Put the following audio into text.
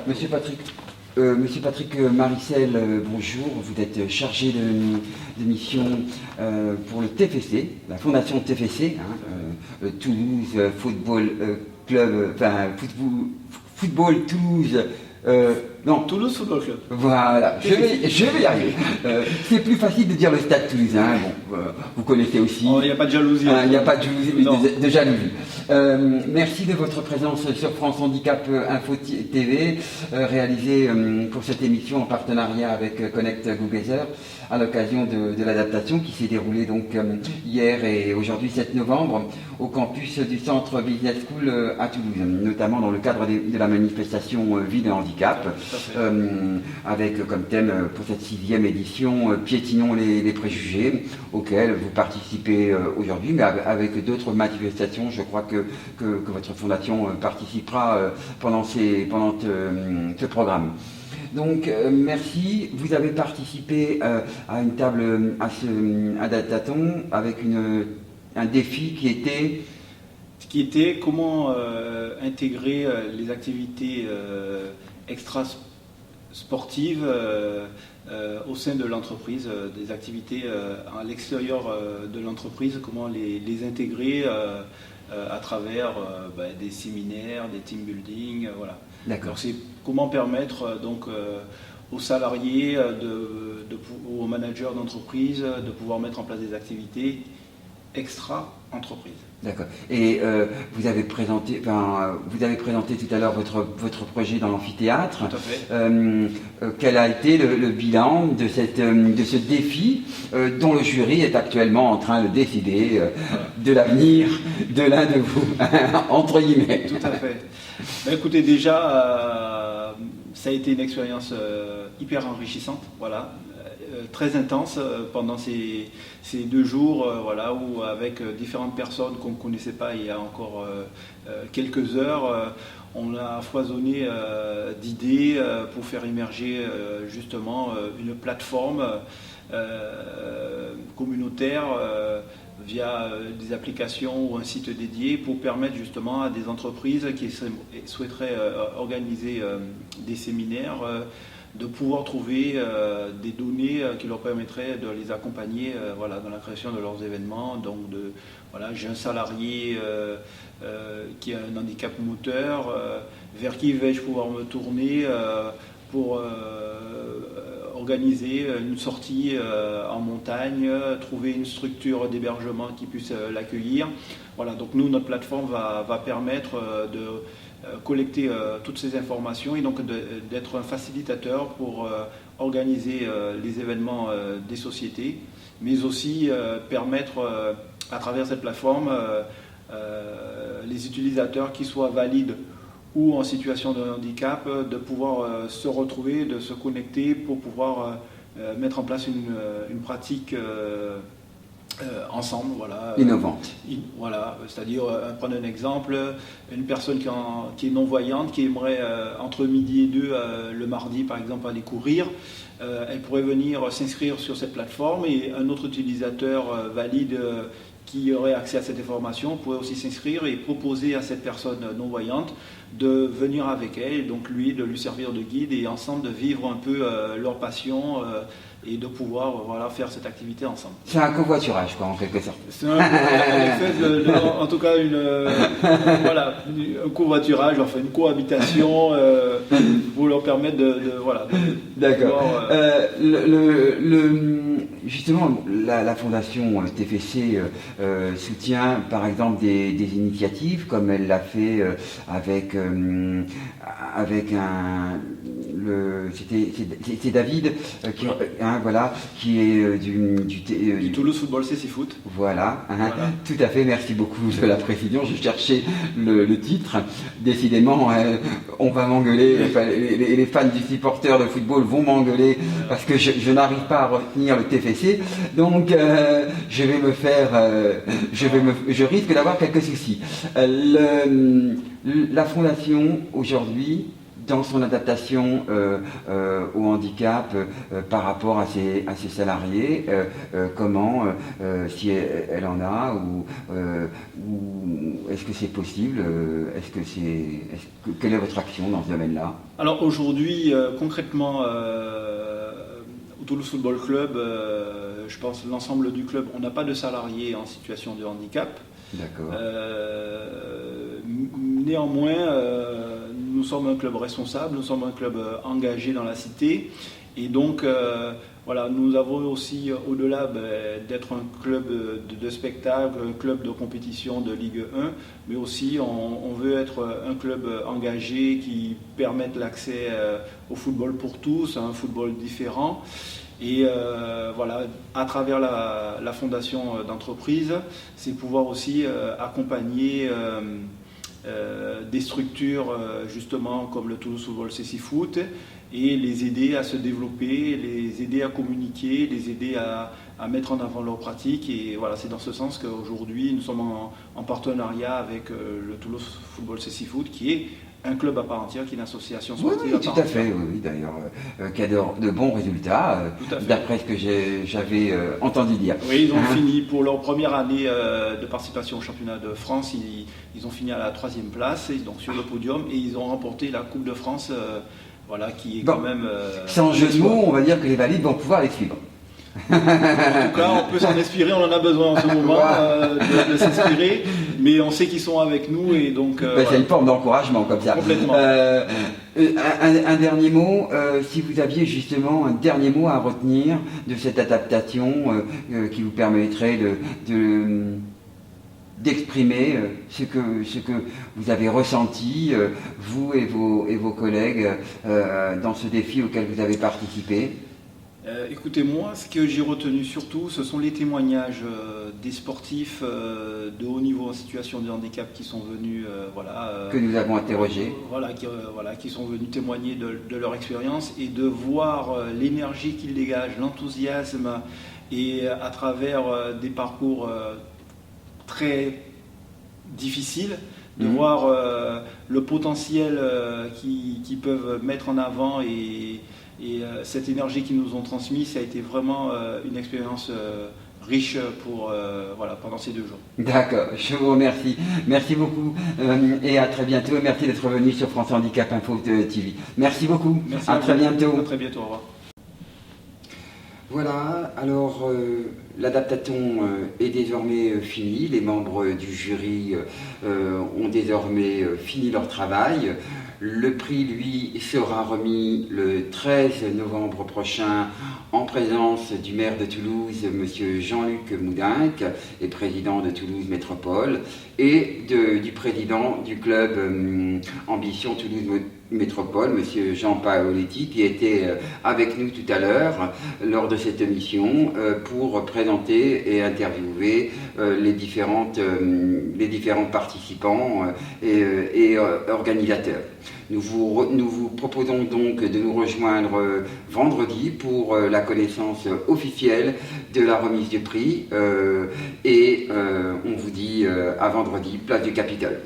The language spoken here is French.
Monsieur Patrick Marissel, bonjour. Vous êtes chargé de mission pour le TFC, la fondation TFC, Toulouse Football Club, Football Toulouse. Non, Toulouse Football Club. Voilà, je vais y arriver. C'est plus facile de dire le Stade Toulousain. Bon, vous connaissez aussi. Il n'y a pas de jalousie. Il n'y a pas de jalousie, mais de jalousie. Merci de votre présence sur France Handicap Info TV, réalisée pour cette émission en partenariat avec Connect Together, à l'occasion de l'adaptation qui s'est déroulée donc hier et aujourd'hui 7 novembre au campus du Centre Business School à Toulouse, notamment dans le cadre de la manifestation Vie de handicap, avec comme thème pour cette 6e édition Piétinons les préjugés, auquel vous participez aujourd'hui, mais avec d'autres manifestations. Je crois que votre fondation participera pendant ce programme. Donc merci, vous avez participé à une table à Dataton avec un défi qui était comment intégrer les activités extra-sportives au sein de l'entreprise, des activités à l'extérieur de l'entreprise, comment les intégrer à travers des séminaires, des team building, voilà. D'accord. C'est comment permettre donc aux salariés, aux managers d'entreprise de pouvoir mettre en place des activités extra-entreprise. D'accord. Et vous avez présenté tout à l'heure votre projet dans l'amphithéâtre. Tout à fait. Quel a été le bilan de ce défi dont le jury est actuellement en train de décider de l'avenir de l'un de vous, entre guillemets. Tout à fait. Écoutez, déjà, ça a été une expérience hyper enrichissante, voilà. Très intense pendant ces 2 jours, voilà, où avec différentes personnes qu'on ne connaissait pas il y a encore quelques heures, on a foisonné d'idées pour faire émerger justement une plateforme communautaire via des applications ou un site dédié pour permettre justement à des entreprises qui souhaiteraient organiser des séminaires de pouvoir trouver des données qui leur permettraient de les accompagner dans la création de leurs événements. Donc j'ai un salarié qui a un handicap moteur, vers qui vais-je pouvoir me tourner pour organiser une sortie en montagne, trouver une structure d'hébergement qui puisse l'accueillir. Voilà, donc nous, notre plateforme va permettre de collecter toutes ces informations et donc d'être un facilitateur pour organiser les événements des sociétés, mais aussi permettre à travers cette plateforme les utilisateurs qui soient valides ou en situation de handicap de pouvoir se retrouver, de se connecter pour pouvoir mettre en place une pratique ensemble, voilà. Innovante. Voilà, c'est-à-dire, prenez un exemple, une personne qui est non-voyante, qui aimerait entre midi et 2 le mardi par exemple aller courir, elle pourrait venir s'inscrire sur cette plateforme et un autre utilisateur valide qui aurait accès à cette information pourrait aussi s'inscrire et proposer à cette personne non-voyante de venir avec elle, donc de lui servir de guide et ensemble de vivre un peu leur passion et de pouvoir faire cette activité ensemble. C'est un covoiturage, quoi, en quelque sorte. C'est en tout cas un covoiturage, enfin une cohabitation pour leur permettre de D'accord. pouvoir, justement, la fondation TFC soutient par exemple des initiatives comme elle l'a fait c'est David qui est du Toulouse Football CC Foot. Voilà, tout à fait, merci beaucoup de la précision, je cherchais le titre. Décidément, on va m'engueuler, les fans du supporter de football vont m'engueuler parce que je n'arrive pas à retenir le TFC, donc je risque d'avoir quelques soucis. La fondation aujourd'hui dans son adaptation au handicap par rapport à ses salariés, comment, si elle en a, ou est-ce que c'est possible, quelle est votre action dans ce domaine-là? Alors aujourd'hui, concrètement, au Toulouse Football Club, je pense l'ensemble du club, on n'a pas de salariés en situation de handicap. D'accord. Néanmoins, nous sommes un club responsable, nous sommes un club engagé dans la cité. Et donc, voilà, nous avons aussi, au-delà d'être un club de spectacle, un club de compétition de Ligue 1, mais aussi on veut être un club engagé qui permette l'accès au football pour tous, à un football différent. Et voilà, à travers la fondation d'entreprise, c'est pouvoir aussi accompagner des structures justement comme le Toulouse Football CC Foot et les aider à se développer, les aider à communiquer, les aider à mettre en avant leurs pratiques. Et voilà, c'est dans ce sens qu'aujourd'hui nous sommes en partenariat avec le Toulouse Football CC Foot qui est un club à part entière, qui est une association sportive oui, tout à fait, oui, d'ailleurs, qui a de bons résultats, d'après ce que j'avais entendu dire. Oui, ils ont fini pour leur première année de participation au championnat de France, ils ont fini à la 3e place, donc sur le podium, et ils ont remporté la Coupe de France, voilà, qui est quand même... sans jeu de mots, on va dire que les valides vont pouvoir les suivre. En tout cas, on peut s'en inspirer, on en a besoin en ce moment de s'inspirer, mais on sait qu'ils sont avec nous et donc... c'est une forme d'encouragement comme ça. Complètement. Un dernier mot, si vous aviez justement un dernier mot à retenir de cette adaptation qui vous permettrait d'exprimer ce que vous avez ressenti, vous et vos collègues, dans ce défi auquel vous avez participé. Écoutez, moi, ce que j'ai retenu surtout, ce sont les témoignages des sportifs de haut niveau en situation de handicap qui sont venus, que nous avons interrogés. Qui sont venus témoigner de leur expérience et de voir l'énergie qu'ils dégagent, l'enthousiasme, et à travers des parcours très difficiles, de voir le potentiel qu'ils peuvent mettre en avant et cette énergie qu'ils nous ont transmise, ça a été vraiment une expérience riche pendant ces 2 jours. D'accord, je vous remercie. Merci beaucoup et à très bientôt. Merci d'être venu sur France Handicap Info TV. Merci beaucoup. Merci à très bientôt. À très bientôt, au revoir. Voilà, alors l'adaptation est désormais finie. Les membres du jury ont désormais fini leur travail. Le prix, lui, sera remis le 13 novembre prochain en présence du maire de Toulouse, M. Jean-Luc Moudinque, et président de Toulouse Métropole, et du président du club Ambition Toulouse Métropole, M. Jean Paoletti, qui était avec nous tout à l'heure lors de cette émission pour présenter et interviewer les différents participants et organisateurs. Nous vous proposons donc de nous rejoindre vendredi pour la connaissance officielle de la remise du prix et on vous dit à vendredi, place du Capitole.